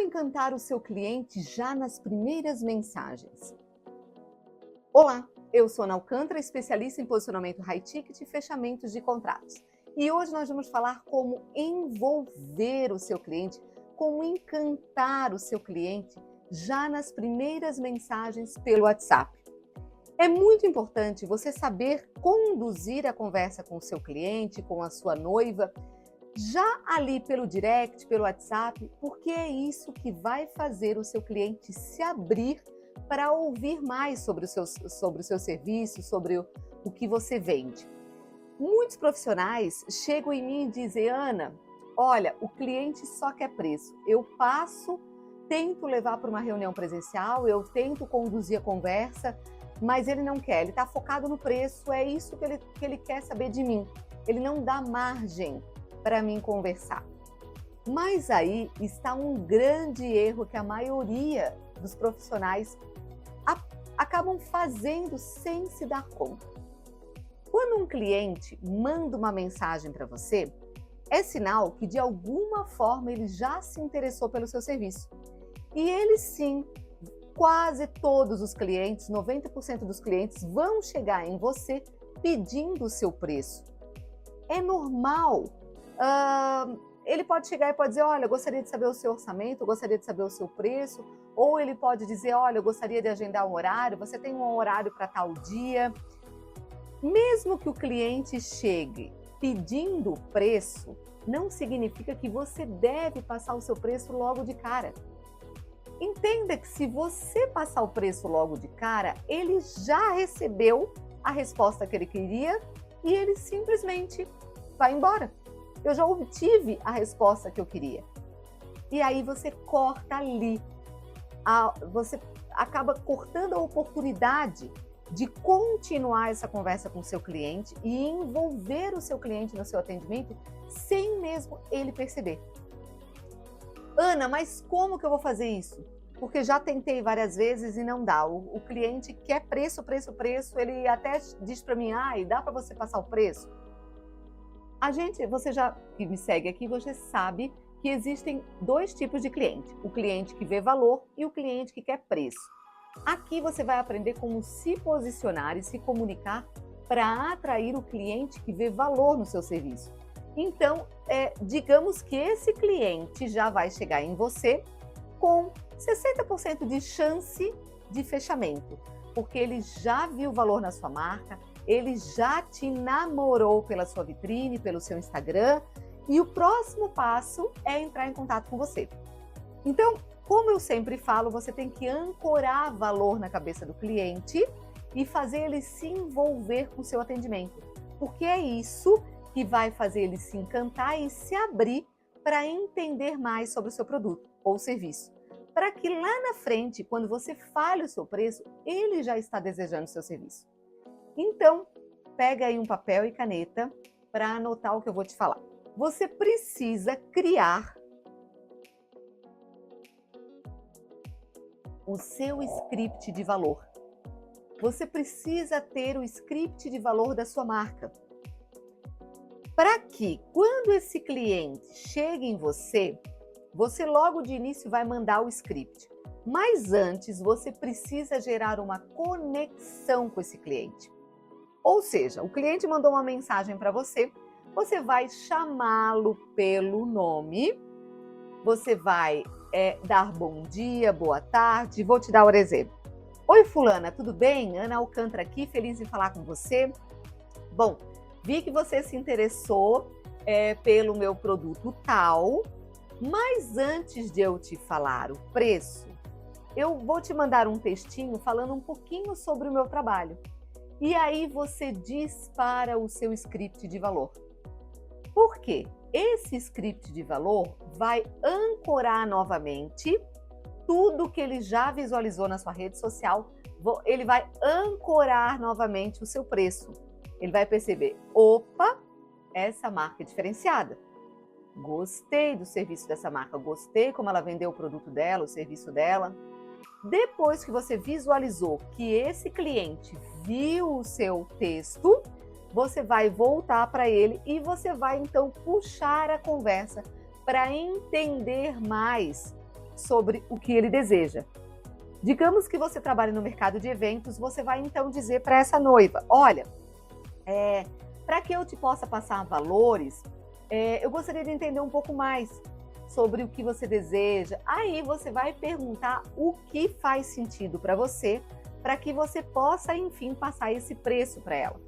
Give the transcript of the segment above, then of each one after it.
encantar o seu cliente já nas primeiras mensagens? Olá, eu sou Ana Alcântara, especialista em posicionamento high ticket e fechamentos de contratos. E hoje nós vamos falar como envolver o seu cliente, como encantar o seu cliente já nas primeiras mensagens pelo WhatsApp. É muito importante você saber conduzir a conversa com o seu cliente, com a sua noiva, já ali pelo direct, pelo WhatsApp, porque é isso que vai fazer o seu cliente se abrir para ouvir mais sobre o seu serviço, sobre o que você vende. Muitos profissionais chegam em mim e dizem: Ana, olha, o cliente só quer preço. Eu tento levar para uma reunião presencial, eu tento conduzir a conversa, mas ele não quer, ele está focado no preço, é isso que ele quer saber de mim. Ele não dá margem para mim conversar. Mas aí está um grande erro que a maioria dos profissionais acabam fazendo sem se dar conta. Quando um cliente manda uma mensagem para você, é sinal que de alguma forma ele já se interessou pelo seu serviço. E ele sim, quase todos os clientes, 90% dos clientes vão chegar em você pedindo o seu preço. É normal. Ele pode chegar e pode dizer: olha, eu gostaria de saber o seu orçamento, eu gostaria de saber o seu preço, ou ele pode dizer: olha, eu gostaria de agendar um horário, você tem um horário para tal dia. Mesmo que o cliente chegue pedindo o preço, não significa que você deve passar o seu preço logo de cara. Entenda que se você passar o preço logo de cara, ele já recebeu a resposta que ele queria e ele simplesmente vai embora. Eu já obtive a resposta que eu queria. E aí você corta ali, você acaba cortando a oportunidade de continuar essa conversa com o seu cliente e envolver o seu cliente no seu atendimento sem mesmo ele perceber. Ana, mas como que eu vou fazer isso? Porque já tentei várias vezes e não dá. O cliente quer preço, ele até diz para mim: e dá para você passar o preço? Você já que me segue aqui, você sabe que existem dois tipos de cliente: o cliente que vê valor e o cliente que quer preço. Aqui você vai aprender como se posicionar e se comunicar para atrair o cliente que vê valor no seu serviço. Então, digamos que esse cliente já vai chegar em você com 60% de chance de fechamento, porque ele já viu valor na sua marca, ele já te namorou pela sua vitrine, pelo seu Instagram, e o próximo passo é entrar em contato com você. Então, como eu sempre falo, você tem que ancorar valor na cabeça do cliente e fazer ele se envolver com o seu atendimento, porque é isso que vai fazer ele se encantar e se abrir para entender mais sobre o seu produto ou serviço, para que lá na frente, quando você fale o seu preço, ele já está desejando o seu serviço. Então, pega aí um papel e caneta para anotar o que eu vou te falar. Você precisa criar o seu script de valor. Você precisa ter o script de valor da sua marca. Para que, quando esse cliente chegue em você, você logo de início vai mandar o script. Mas antes, você precisa gerar uma conexão com esse cliente. Ou seja, o cliente mandou uma mensagem para você, você vai chamá-lo pelo nome, você vai dar bom dia, boa tarde. Vou te dar um exemplo. Oi, fulana, tudo bem? Ana Alcântara aqui, feliz em falar com você. Bom, vi que você se interessou pelo meu produto tal, mas antes de eu te falar o preço, eu vou te mandar um textinho falando um pouquinho sobre o meu trabalho. E aí você dispara o seu script de valor. Por quê? Esse script de valor vai ancorar novamente tudo que ele já visualizou na sua rede social, ele vai ancorar novamente o seu preço. Ele vai perceber: opa, essa marca é diferenciada. Gostei do serviço dessa marca, gostei como ela vendeu o produto dela, o serviço dela. Depois que você visualizou que esse cliente viu o seu texto, você vai voltar para ele e você vai então puxar a conversa para entender mais sobre o que ele deseja. Digamos que você trabalha no mercado de eventos, você vai então dizer para essa noiva, olha, para que eu te possa passar valores, eu gostaria de entender um pouco mais sobre o que você deseja. Aí você vai perguntar o que faz sentido para você, para que você possa, enfim, passar esse preço para ela.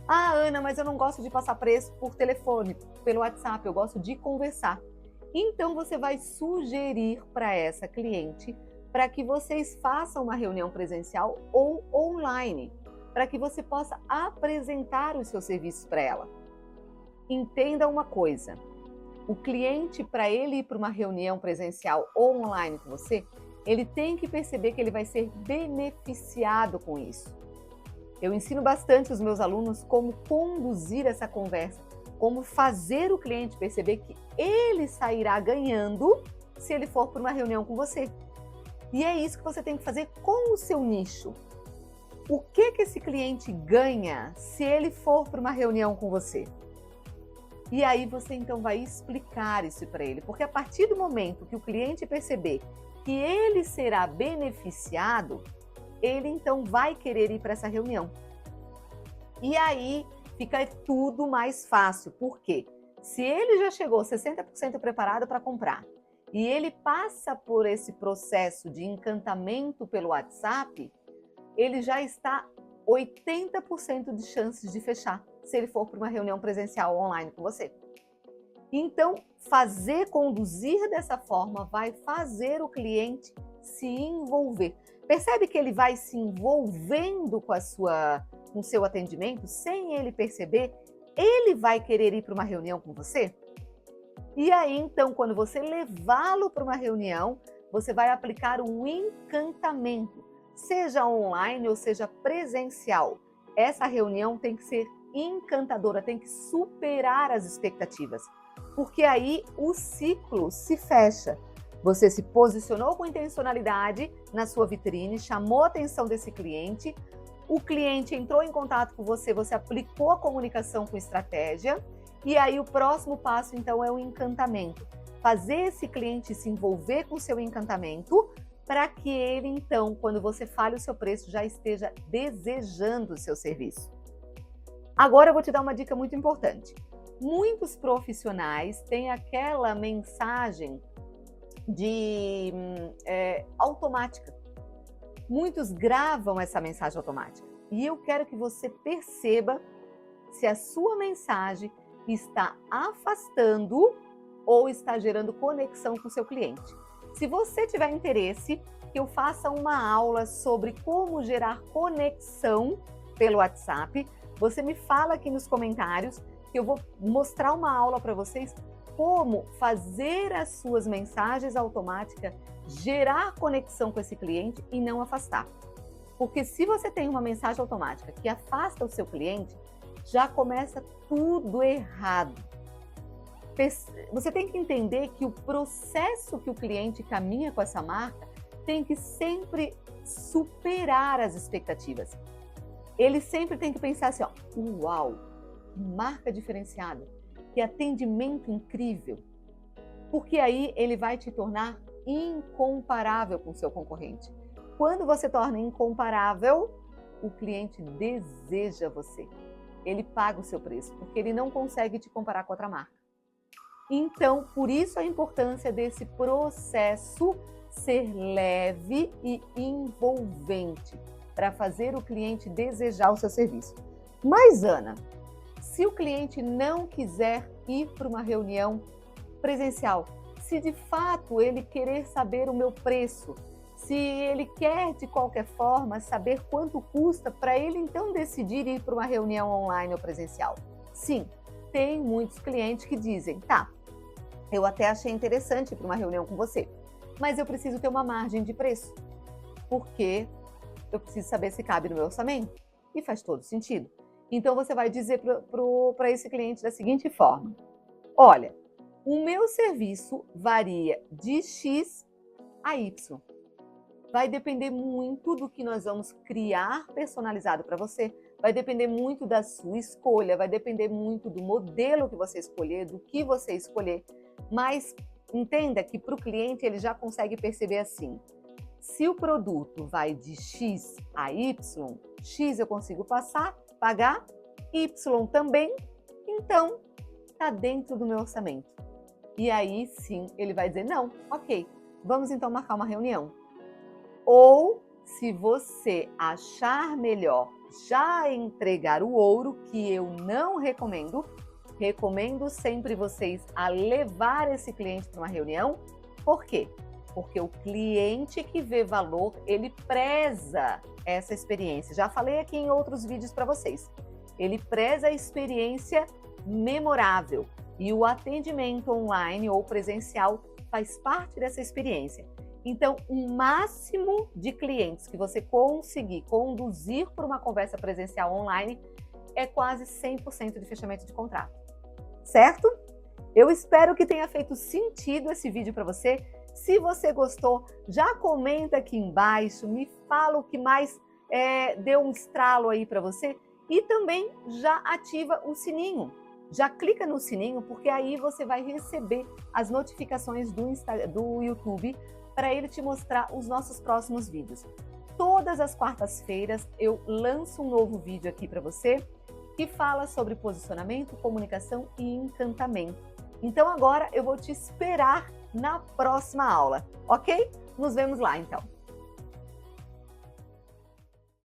Ah, Ana, mas eu não gosto de passar preço por telefone, pelo WhatsApp, eu gosto de conversar. Então você vai sugerir para essa cliente para que vocês façam uma reunião presencial ou online, para que você possa apresentar os seus serviços para ela. Entenda uma coisa, o cliente, para ele ir para uma reunião presencial ou online com você, ele tem que perceber que ele vai ser beneficiado com isso. Eu ensino bastante os meus alunos como conduzir essa conversa, como fazer o cliente perceber que ele sairá ganhando se ele for para uma reunião com você. E é isso que você tem que fazer com o seu nicho. O que esse cliente ganha se ele for para uma reunião com você? E aí você então vai explicar isso para ele, porque a partir do momento que o cliente perceber que ele será beneficiado, ele então vai querer ir para essa reunião. E aí fica tudo mais fácil, porque se ele já chegou 60% preparado para comprar e ele passa por esse processo de encantamento pelo WhatsApp, ele já está 80% de chances de fechar, se ele for para uma reunião presencial ou online com você. Então, conduzir dessa forma vai fazer o cliente se envolver. Percebe que ele vai se envolvendo com o seu atendimento, sem ele perceber, ele vai querer ir para uma reunião com você? E aí, então, quando você levá-lo para uma reunião, você vai aplicar o encantamento, seja online ou seja presencial. Essa reunião tem que ser encantadora, tem que superar as expectativas, porque aí o ciclo se fecha. Você se posicionou com intencionalidade na sua vitrine, chamou a atenção desse cliente, o cliente entrou em contato com você, você aplicou a comunicação com estratégia, e aí o próximo passo então é o encantamento. Fazer esse cliente se envolver com o seu encantamento, para que ele então, quando você fale o seu preço, já esteja desejando o seu serviço. Agora eu vou te dar uma dica muito importante. Muitos profissionais têm aquela mensagem automática. Muitos gravam essa mensagem automática. E eu quero que você perceba se a sua mensagem está afastando ou está gerando conexão com o seu cliente. Se você tiver interesse, que eu faça uma aula sobre como gerar conexão pelo WhatsApp, você me fala aqui nos comentários que eu vou mostrar uma aula para vocês como fazer as suas mensagens automáticas gerar conexão com esse cliente e não afastar. Porque se você tem uma mensagem automática que afasta o seu cliente, já começa tudo errado. Você tem que entender que o processo que o cliente caminha com essa marca tem que sempre superar as expectativas. Ele sempre tem que pensar assim, ó, uau, que marca diferenciada, que atendimento incrível, porque aí ele vai te tornar incomparável com o seu concorrente. Quando você torna incomparável, o cliente deseja você. Ele paga o seu preço, porque ele não consegue te comparar com outra marca. Então, por isso a importância desse processo ser leve e envolvente, para fazer o cliente desejar o seu serviço. Mas, Ana, se o cliente não quiser ir para uma reunião presencial, se de fato ele querer saber o meu preço, se ele quer de qualquer forma saber quanto custa para ele então decidir ir para uma reunião online ou presencial. Sim, tem muitos clientes que dizem, tá, eu até achei interessante ir para uma reunião com você, mas eu preciso ter uma margem de preço, porque eu preciso saber se cabe no meu orçamento. E faz todo sentido. Então você vai dizer para esse cliente da seguinte forma, olha, o meu serviço varia de X a Y. Vai depender muito do que nós vamos criar personalizado para você, vai depender muito da sua escolha, vai depender muito do modelo que você escolher, do que você escolher, mas Entenda que para o cliente ele já consegue perceber assim, se o produto vai de X a Y, X eu consigo pagar, Y também, então está dentro do meu orçamento. E aí sim ele vai dizer, não, ok, vamos então marcar uma reunião. Ou se você achar melhor já entregar o ouro, que eu não recomendo, recomendo sempre vocês a levar esse cliente para uma reunião. Por quê? Porque o cliente que vê valor, ele preza essa experiência. Já falei aqui em outros vídeos para vocês. Ele preza a experiência memorável e o atendimento online ou presencial faz parte dessa experiência. Então, o máximo de clientes que você conseguir conduzir por uma conversa presencial online é quase 100% de fechamento de contrato. Certo? Eu espero que tenha feito sentido esse vídeo para você. Se você gostou, já comenta aqui embaixo, me fala o que mais deu um estralo aí para você e também já ativa o sininho. Já clica no sininho porque aí você vai receber as notificações do YouTube para ele te mostrar os nossos próximos vídeos. Todas as quartas-feiras eu lanço um novo vídeo aqui para você que fala sobre posicionamento, comunicação e encantamento. Então agora eu vou te esperar na próxima aula, ok? Nos vemos lá então.